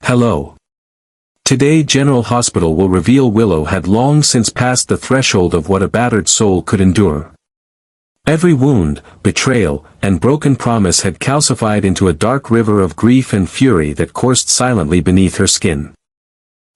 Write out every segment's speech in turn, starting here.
Hello. Today General Hospital will reveal Willow had long since passed the threshold of what a battered soul could endure. Every wound, betrayal, and broken promise had calcified into a dark river of grief and fury that coursed silently beneath her skin.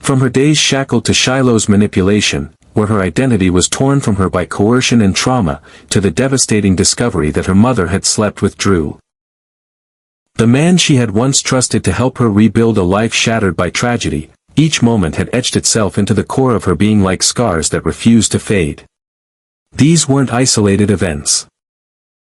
From her days shackled to Shiloh's manipulation, where her identity was torn from her by coercion and trauma, to the devastating discovery that her mother had slept with Drew. The man she had once trusted to help her rebuild a life shattered by tragedy, each moment had etched itself into the core of her being like scars that refused to fade. These weren't isolated events.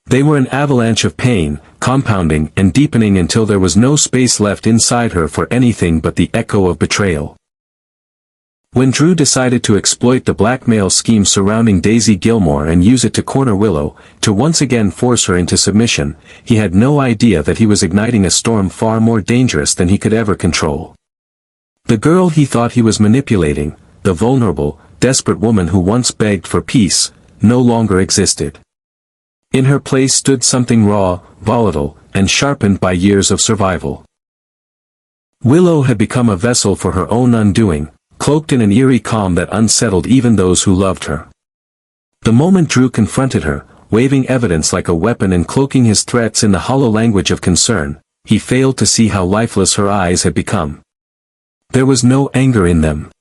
They were an avalanche of pain, compounding and deepening until there was no space left inside her for anything but the echo of betrayal. When Drew decided to exploit the blackmail scheme surrounding Daisy Gilmore and use it to corner Willow, to once again force her into submission, he had no idea that he was igniting a storm far more dangerous than he could ever control. The girl he thought he was manipulating, the vulnerable, desperate woman who once begged for peace, no longer existed. In her place stood something raw, volatile, and sharpened by years of survival. Willow had become a vessel for her own undoing, cloaked in an eerie calm that unsettled even those who loved her. The moment Drew confronted her, waving evidence like a weapon and cloaking his threats in the hollow language of concern, he failed to see how lifeless her eyes had become. There was no anger in them.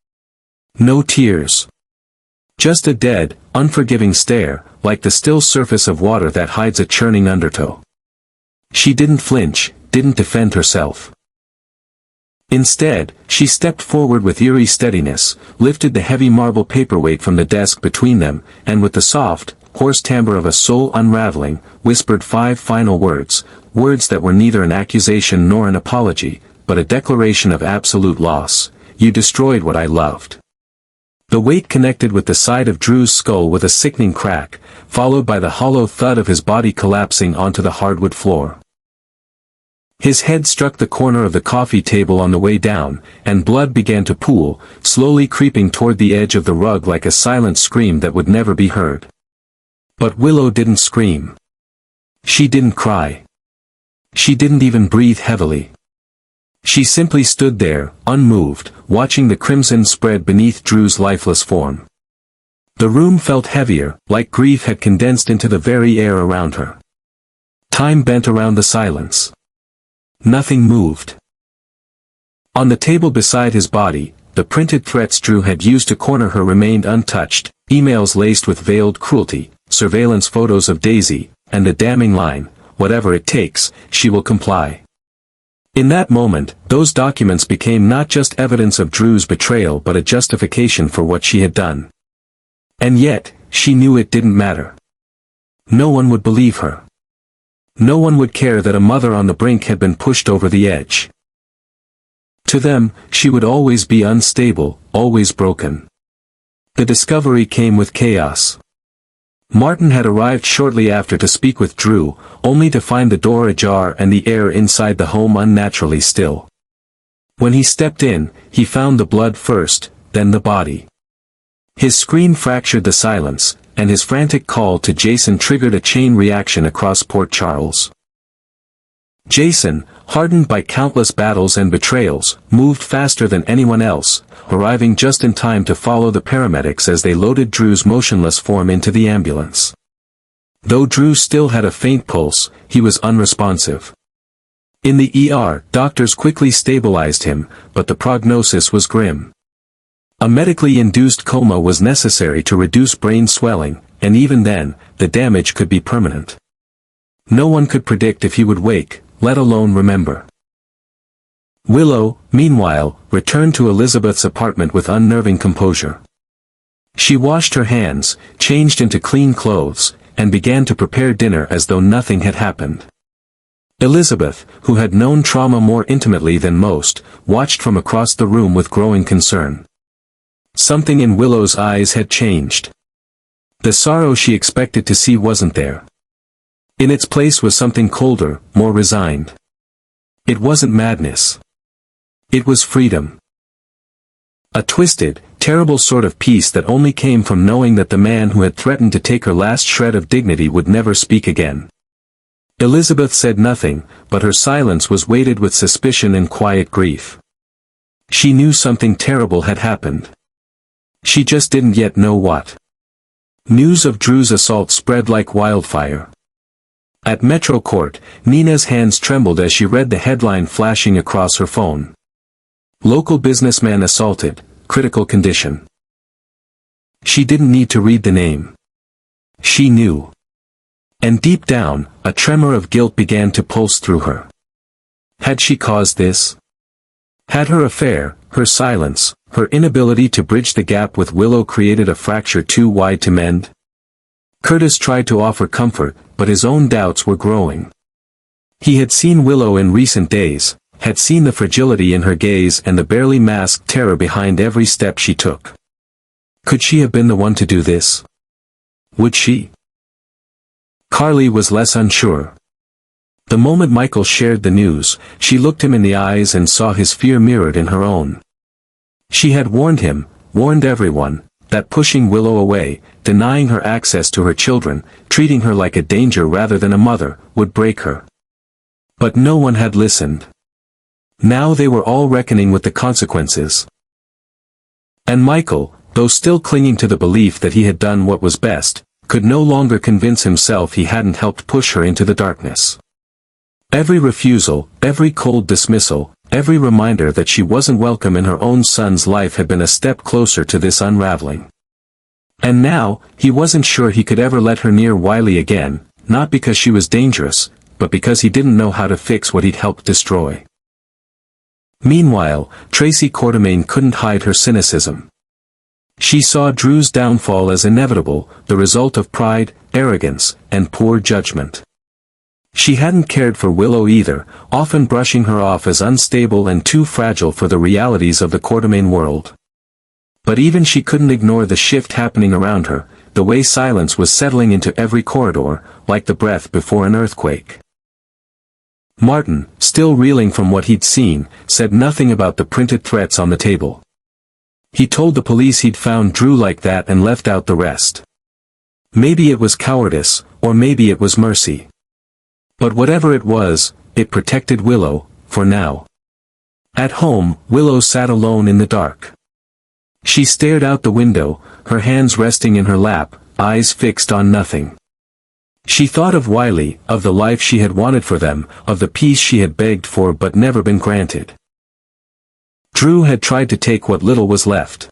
No tears. Just a dead, unforgiving stare, like the still surface of water that hides a churning undertow. She didn't flinch, didn't defend herself. Instead, she stepped forward with eerie steadiness, lifted the heavy marble paperweight from the desk between them, and with the soft, hoarse timbre of a soul unraveling, whispered 5 final words, words that were neither an accusation nor an apology, but a declaration of absolute loss. You destroyed what I loved. The weight connected with the side of Drew's skull with a sickening crack, followed by the hollow thud of his body collapsing onto the hardwood floor. His head struck the corner of the coffee table on the way down, and blood began to pool, slowly creeping toward the edge of the rug like a silent scream that would never be heard. But Willow didn't scream. She didn't cry. She didn't even breathe heavily. She simply stood there, unmoved, watching the crimson spread beneath Drew's lifeless form. The room felt heavier, like grief had condensed into the very air around her. Time bent around the silence. Nothing moved. On the table beside his body, the printed threats Drew had used to corner her remained untouched, emails laced with veiled cruelty, surveillance photos of Daisy, and the damning line, "Whatever it takes, she will comply." In that moment, those documents became not just evidence of Drew's betrayal but a justification for what she had done. And yet, she knew it didn't matter. No one would believe her. No one would care that a mother on the brink had been pushed over the edge. To them, she would always be unstable, always broken. The discovery came with chaos. Martin had arrived shortly after to speak with Drew, only to find the door ajar and the air inside the home unnaturally still. When he stepped in, he found the blood first, then the body. His scream fractured the silence, and his frantic call to Jason triggered a chain reaction across Port Charles. Jason, hardened by countless battles and betrayals, moved faster than anyone else, arriving just in time to follow the paramedics as they loaded Drew's motionless form into the ambulance. Though Drew still had a faint pulse, he was unresponsive. In the ER, doctors quickly stabilized him, but the prognosis was grim. A medically induced coma was necessary to reduce brain swelling, and even then, the damage could be permanent. No one could predict if he would wake, let alone remember. Willow, meanwhile, returned to Elizabeth's apartment with unnerving composure. She washed her hands, changed into clean clothes, and began to prepare dinner as though nothing had happened. Elizabeth, who had known trauma more intimately than most, watched from across the room with growing concern. Something in Willow's eyes had changed. The sorrow she expected to see wasn't there. In its place was something colder, more resigned. It wasn't madness. It was freedom. A twisted, terrible sort of peace that only came from knowing that the man who had threatened to take her last shred of dignity would never speak again. Elizabeth said nothing, but her silence was weighted with suspicion and quiet grief. She knew something terrible had happened. She just didn't yet know what. News of Drew's assault spread like wildfire. At Metro Court, Nina's hands trembled as she read the headline flashing across her phone. Local businessman assaulted, critical condition. She didn't need to read the name. She knew. And deep down, a tremor of guilt began to pulse through her. Had she caused this? Had her affair, her silence, her inability to bridge the gap with Willow created a fracture too wide to mend? Curtis tried to offer comfort, but his own doubts were growing. He had seen Willow in recent days, had seen the fragility in her gaze and the barely masked terror behind every step she took. Could she have been the one to do this? Would she? Carly was less unsure. The moment Michael shared the news, she looked him in the eyes and saw his fear mirrored in her own. She had warned him, warned everyone, that pushing Willow away, denying her access to her children, treating her like a danger rather than a mother, would break her. But no one had listened. Now they were all reckoning with the consequences. And Michael, though still clinging to the belief that he had done what was best, could no longer convince himself he hadn't helped push her into the darkness. Every refusal, every cold dismissal, every reminder that she wasn't welcome in her own son's life had been a step closer to this unraveling. And now, he wasn't sure he could ever let her near Wiley again, not because she was dangerous, but because he didn't know how to fix what he'd helped destroy. Meanwhile, Tracy Quartermain couldn't hide her cynicism. She saw Drew's downfall as inevitable, the result of pride, arrogance, and poor judgment. She hadn't cared for Willow either, often brushing her off as unstable and too fragile for the realities of the Quartermain world. But even she couldn't ignore the shift happening around her, the way silence was settling into every corridor, like the breath before an earthquake. Martin, still reeling from what he'd seen, said nothing about the printed threats on the table. He told the police he'd found Drew like that and left out the rest. Maybe it was cowardice, or maybe it was mercy. But whatever it was, it protected Willow, for now. At home, Willow sat alone in the dark. She stared out the window, her hands resting in her lap, eyes fixed on nothing. She thought of Wiley, of the life she had wanted for them, of the peace she had begged for but never been granted. Drew had tried to take what little was left.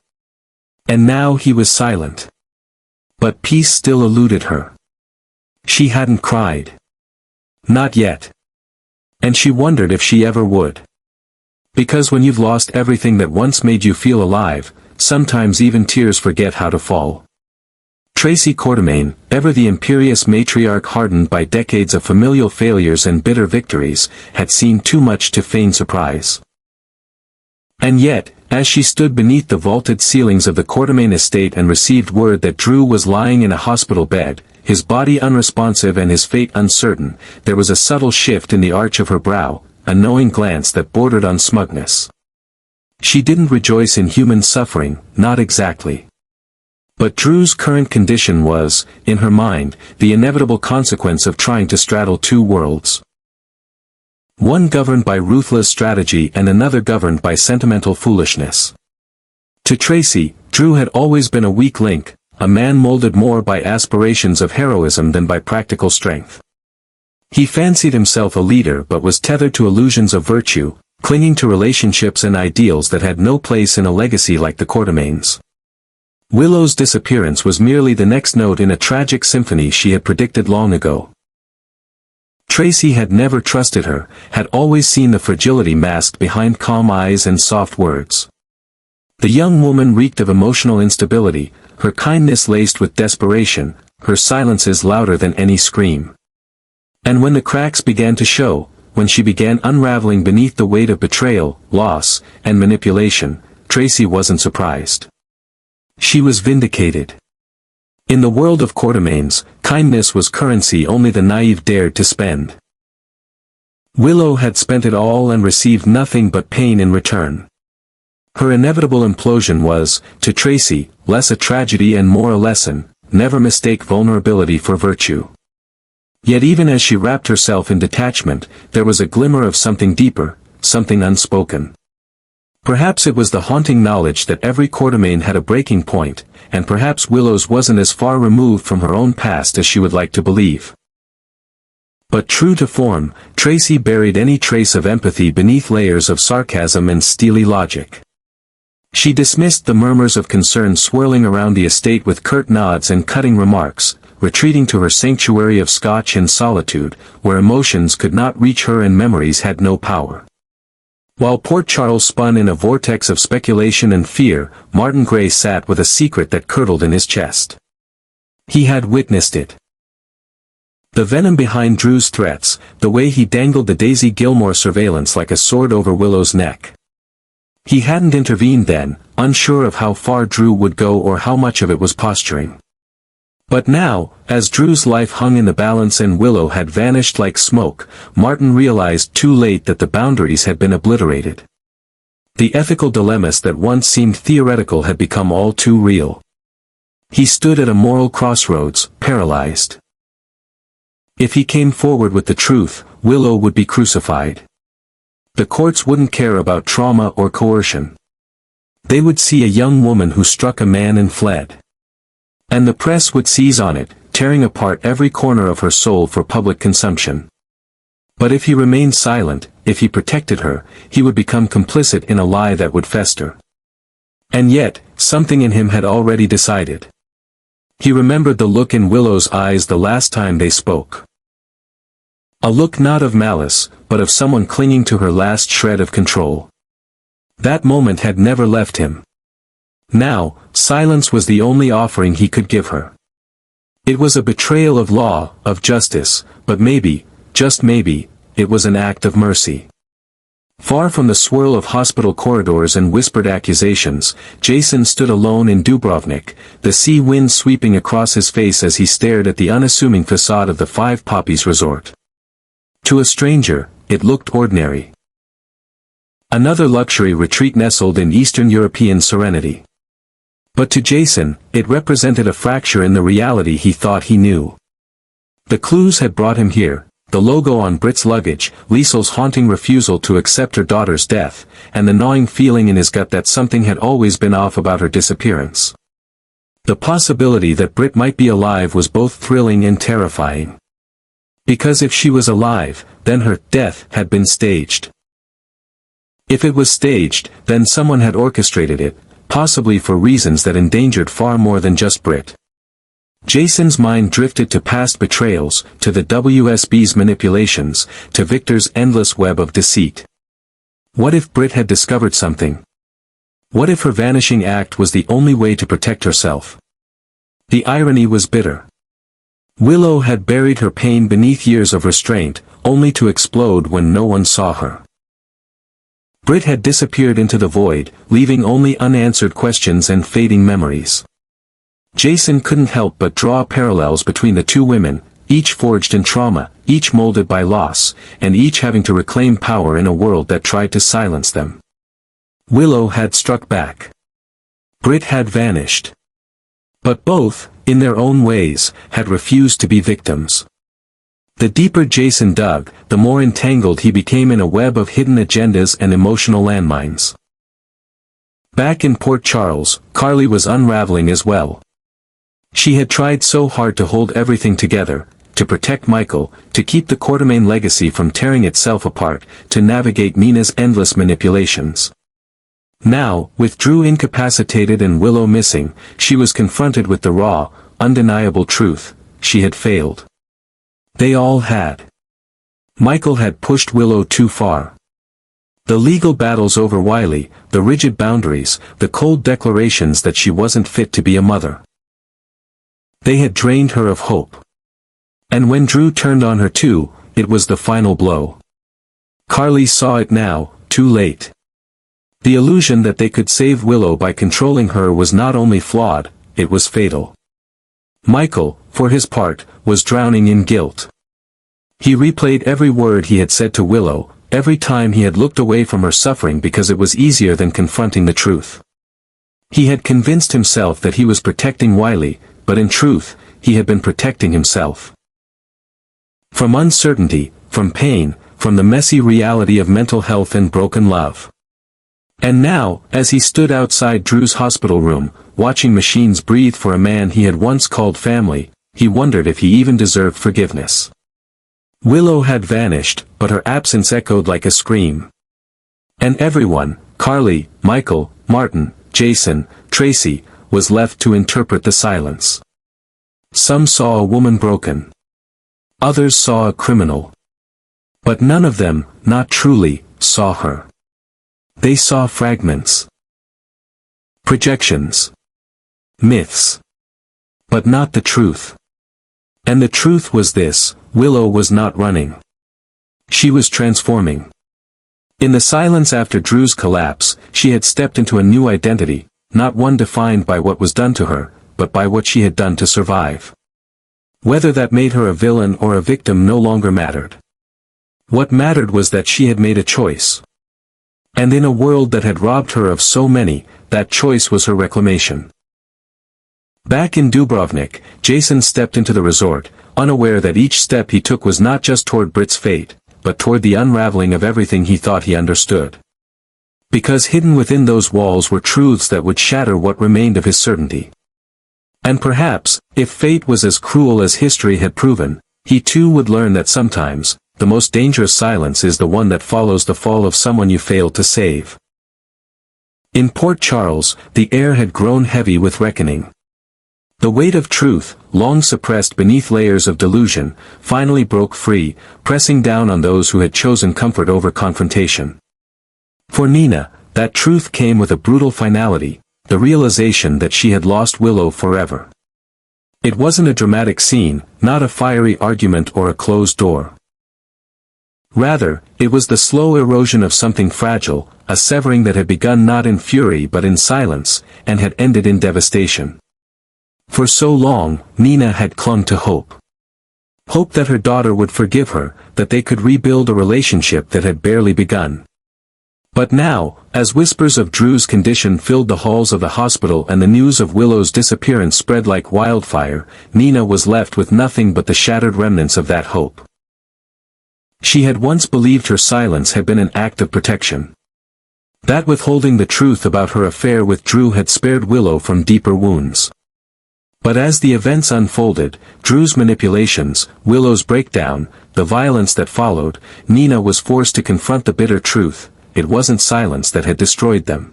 And now he was silent. But peace still eluded her. She hadn't cried. Not yet. And she wondered if she ever would. Because when you've lost everything that once made you feel alive, sometimes even tears forget how to fall. Tracy Quartermain, ever the imperious matriarch hardened by decades of familial failures and bitter victories, had seen too much to feign surprise. And yet, as she stood beneath the vaulted ceilings of the Quartermain estate and received word that Drew was lying in a hospital bed, his body unresponsive and his fate uncertain, there was a subtle shift in the arch of her brow, a knowing glance that bordered on smugness. She didn't rejoice in human suffering, not exactly. But Drew's current condition was, in her mind, the inevitable consequence of trying to straddle two worlds. One governed by ruthless strategy and another governed by sentimental foolishness. To Tracy, Drew had always been a weak link, a man molded more by aspirations of heroism than by practical strength. He fancied himself a leader but was tethered to illusions of virtue, clinging to relationships and ideals that had no place in a legacy like the Quartermains. Willow's disappearance was merely the next note in a tragic symphony she had predicted long ago. Tracy had never trusted her, had always seen the fragility masked behind calm eyes and soft words. The young woman reeked of emotional instability, her kindness laced with desperation, her silences louder than any scream. And when the cracks began to show, when she began unraveling beneath the weight of betrayal, loss, and manipulation, Tracy wasn't surprised. She was vindicated. In the world of Quartermains, kindness was currency only the naive dared to spend. Willow had spent it all and received nothing but pain in return. Her inevitable implosion was, to Tracy, less a tragedy and more a lesson: never mistake vulnerability for virtue. Yet even as she wrapped herself in detachment, there was a glimmer of something deeper, something unspoken. Perhaps it was the haunting knowledge that every Quartermain had a breaking point, and perhaps Willow's wasn't as far removed from her own past as she would like to believe. But true to form, Tracy buried any trace of empathy beneath layers of sarcasm and steely logic. She dismissed the murmurs of concern swirling around the estate with curt nods and cutting remarks, retreating to her sanctuary of scotch and solitude, where emotions could not reach her and memories had no power. While Port Charles spun in a vortex of speculation and fear, Martin Gray sat with a secret that curdled in his chest. He had witnessed it. The venom behind Drew's threats, the way he dangled the Daisy Gilmore surveillance like a sword over Willow's neck. He hadn't intervened then, unsure of how far Drew would go or how much of it was posturing. But now, as Drew's life hung in the balance and Willow had vanished like smoke, Martin realized too late that the boundaries had been obliterated. The ethical dilemmas that once seemed theoretical had become all too real. He stood at a moral crossroads, paralyzed. If he came forward with the truth, Willow would be crucified. The courts wouldn't care about trauma or coercion. They would see a young woman who struck a man and fled. And the press would seize on it, tearing apart every corner of her soul for public consumption. But if he remained silent, if he protected her, he would become complicit in a lie that would fester. And yet, something in him had already decided. He remembered the look in Willow's eyes the last time they spoke. A look not of malice, but of someone clinging to her last shred of control. That moment had never left him. Now, silence was the only offering he could give her. It was a betrayal of law, of justice, but maybe, just maybe, it was an act of mercy. Far from the swirl of hospital corridors and whispered accusations, Jason stood alone in Dubrovnik, the sea wind sweeping across his face as he stared at the unassuming facade of the Five Poppies Resort. To a stranger, it looked ordinary. Another luxury retreat nestled in Eastern European serenity. But to Jason, it represented a fracture in the reality he thought he knew. The clues had brought him here, the logo on Britt's luggage, Liesel's haunting refusal to accept her daughter's death, and the gnawing feeling in his gut that something had always been off about her disappearance. The possibility that Britt might be alive was both thrilling and terrifying. Because if she was alive, then her death had been staged. If it was staged, then someone had orchestrated it, possibly for reasons that endangered far more than just Britt. Jason's mind drifted to past betrayals, to the WSB's manipulations, to Victor's endless web of deceit. What if Britt had discovered something? What if her vanishing act was the only way to protect herself? The irony was bitter. Willow had buried her pain beneath years of restraint, only to explode when no one saw her. Britt had disappeared into the void, leaving only unanswered questions and fading memories. Jason couldn't help but draw parallels between the two women, each forged in trauma, each molded by loss, and each having to reclaim power in a world that tried to silence them. Willow had struck back. Britt had vanished. But both, in their own ways, had refused to be victims. The deeper Jason dug, the more entangled he became in a web of hidden agendas and emotional landmines. Back in Port Charles, Carly was unraveling as well. She had tried so hard to hold everything together, to protect Michael, to keep the Quartermain legacy from tearing itself apart, to navigate Nina's endless manipulations. Now, with Drew incapacitated and Willow missing, she was confronted with the raw, undeniable truth: she had failed. They all had. Michael had pushed Willow too far. The legal battles over Wiley, the rigid boundaries, the cold declarations that she wasn't fit to be a mother. They had drained her of hope. And when Drew turned on her too, it was the final blow. Carly saw it now, too late. The illusion that they could save Willow by controlling her was not only flawed, it was fatal. Michael, for his part, was drowning in guilt. He replayed every word he had said to Willow, every time he had looked away from her suffering because it was easier than confronting the truth. He had convinced himself that he was protecting Wiley, but in truth, he had been protecting himself. From uncertainty, from pain, from the messy reality of mental health and broken love. And now, as he stood outside Drew's hospital room, watching machines breathe for a man he had once called family, he wondered if he even deserved forgiveness. Willow had vanished, but her absence echoed like a scream. And everyone, Carly, Michael, Martin, Jason, Tracy, was left to interpret the silence. Some saw a woman broken. Others saw a criminal. But none of them, not truly, saw her. They saw fragments. Projections. Myths. But not the truth. And the truth was this: Willow was not running. She was transforming. In the silence after Drew's collapse, she had stepped into a new identity, not one defined by what was done to her, but by what she had done to survive. Whether that made her a villain or a victim no longer mattered. What mattered was that she had made a choice. And in a world that had robbed her of so many, that choice was her reclamation. Back in Dubrovnik, Jason stepped into the resort, unaware that each step he took was not just toward Britt's fate, but toward the unraveling of everything he thought he understood. Because hidden within those walls were truths that would shatter what remained of his certainty. And perhaps, if fate was as cruel as history had proven, he too would learn that sometimes, the most dangerous silence is the one that follows the fall of someone you failed to save. In Port Charles, the air had grown heavy with reckoning. The weight of truth, long suppressed beneath layers of delusion, finally broke free, pressing down on those who had chosen comfort over confrontation. For Nina, that truth came with a brutal finality, the realization that she had lost Willow forever. It wasn't a dramatic scene, not a fiery argument or a closed door. Rather, it was the slow erosion of something fragile, a severing that had begun not in fury but in silence, and had ended in devastation. For so long, Nina had clung to hope. Hope that her daughter would forgive her, that they could rebuild a relationship that had barely begun. But now, as whispers of Drew's condition filled the halls of the hospital and the news of Willow's disappearance spread like wildfire, Nina was left with nothing but the shattered remnants of that hope. She had once believed her silence had been an act of protection. That withholding the truth about her affair with Drew had spared Willow from deeper wounds. But as the events unfolded, Drew's manipulations, Willow's breakdown, the violence that followed, Nina was forced to confront the bitter truth: it wasn't silence that had destroyed them.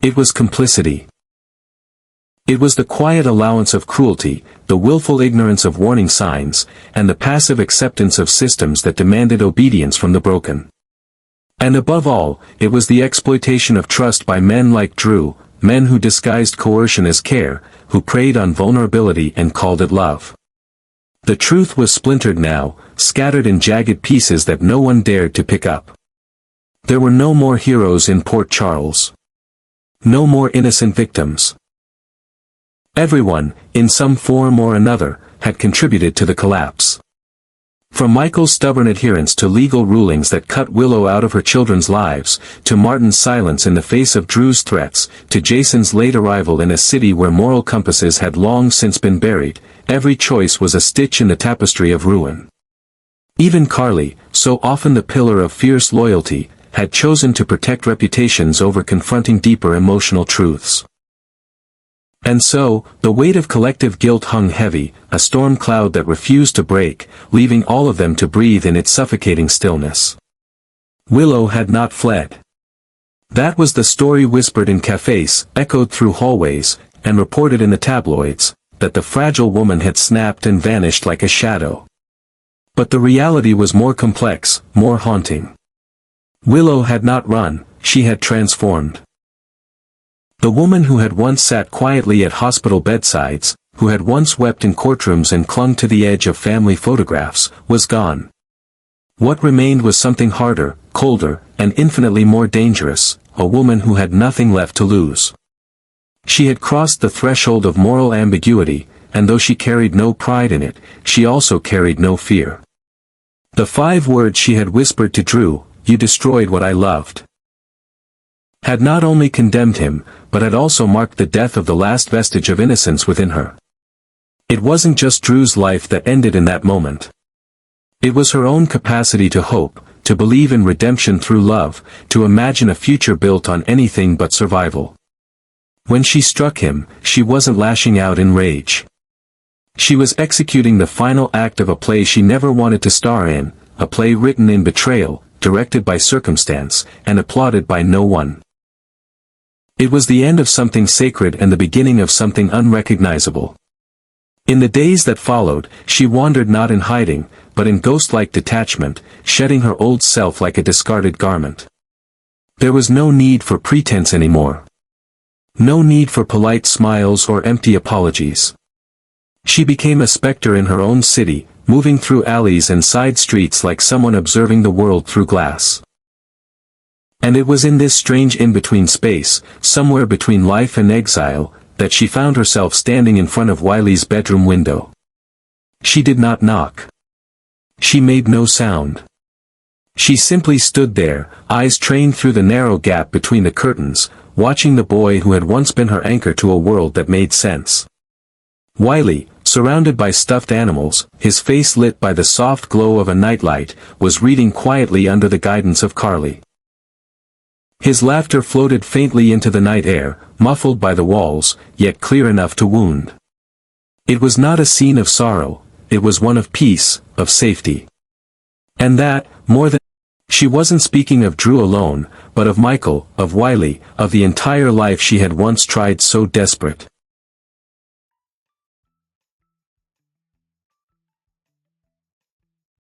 It was complicity. It was the quiet allowance of cruelty, the willful ignorance of warning signs, and the passive acceptance of systems that demanded obedience from the broken. And above all, it was the exploitation of trust by men like Drew, men who disguised coercion as care, who preyed on vulnerability and called it love. The truth was splintered now, scattered in jagged pieces that no one dared to pick up. There were no more heroes in Port Charles. No more innocent victims. Everyone, in some form or another, had contributed to the collapse. From Michael's stubborn adherence to legal rulings that cut Willow out of her children's lives, to Martin's silence in the face of Drew's threats, to Jason's late arrival in a city where moral compasses had long since been buried, every choice was a stitch in the tapestry of ruin. Even Carly, so often the pillar of fierce loyalty, had chosen to protect reputations over confronting deeper emotional truths. And so, the weight of collective guilt hung heavy, a storm cloud that refused to break, leaving all of them to breathe in its suffocating stillness. Willow had not fled. That was the story whispered in cafes, echoed through hallways, and reported in the tabloids, that the fragile woman had snapped and vanished like a shadow. But the reality was more complex, more haunting. Willow had not run, she had transformed. The woman who had once sat quietly at hospital bedsides, who had once wept in courtrooms and clung to the edge of family photographs, was gone. What remained was something harder, colder, and infinitely more dangerous, a woman who had nothing left to lose. She had crossed the threshold of moral ambiguity, and though she carried no pride in it, she also carried no fear. The 5 words she had whispered to Drew, "You destroyed what I loved," had not only condemned him, but had also marked the death of the last vestige of innocence within her. It wasn't just Drew's life that ended in that moment. It was her own capacity to hope, to believe in redemption through love, to imagine a future built on anything but survival. When she struck him, she wasn't lashing out in rage. She was executing the final act of a play she never wanted to star in, a play written in betrayal, directed by circumstance, and applauded by no one. It was the end of something sacred and the beginning of something unrecognizable. In the days that followed, she wandered not in hiding, but in ghost-like detachment, shedding her old self like a discarded garment. There was no need for pretense anymore. No need for polite smiles or empty apologies. She became a specter in her own city, moving through alleys and side streets like someone observing the world through glass. And it was in this strange in-between space, somewhere between life and exile, that she found herself standing in front of Wiley's bedroom window. She did not knock. She made no sound. She simply stood there, eyes trained through the narrow gap between the curtains, watching the boy who had once been her anchor to a world that made sense. Wiley, surrounded by stuffed animals, his face lit by the soft glow of a nightlight, was reading quietly under the guidance of Carly. His laughter floated faintly into the night air, muffled by the walls, yet clear enough to wound. It was not a scene of sorrow, it was one of peace, of safety. And that, more than... She wasn't speaking of Drew alone, but of Michael, of Wiley, of the entire life she had once tried so desperate.